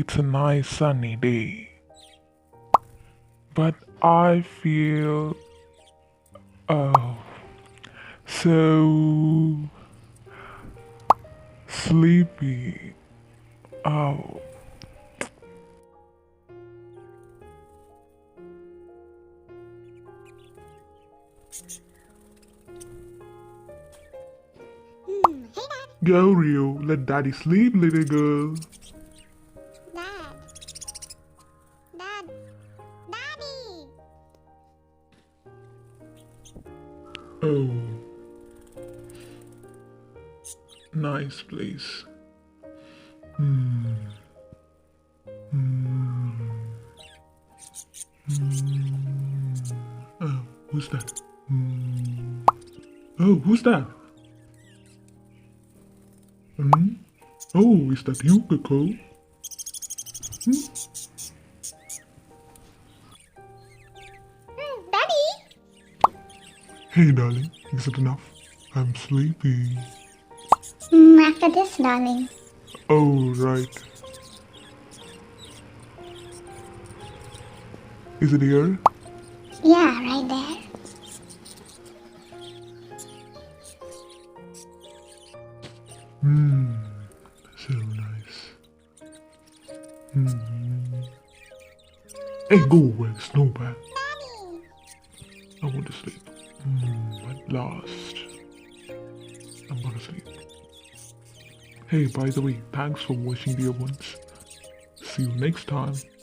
it's a nice sunny day, but I feel oh so sleepy. Oh, Hey, Dad. go Rio, let daddy sleep, little girl. Dad. Dad. Daddy. Oh, nice place. Hmm. Hmm. Hmm. Oh, who's that? Hmm. Oh, who's that? Hmm? Oh, is that you, Coco? Hmm? Daddy. Hey, darling, is it enough? I'm sleepy. After this, darling. Oh, right. Is it here? Yeah, right there. Hmm, so nice. Hmm. Hey, go away, Snowman. Daddy. I want to sleep. Hmm, at last. I'm gonna sleep. Hey, by the way, thanks for watching, dear ones. See you next time.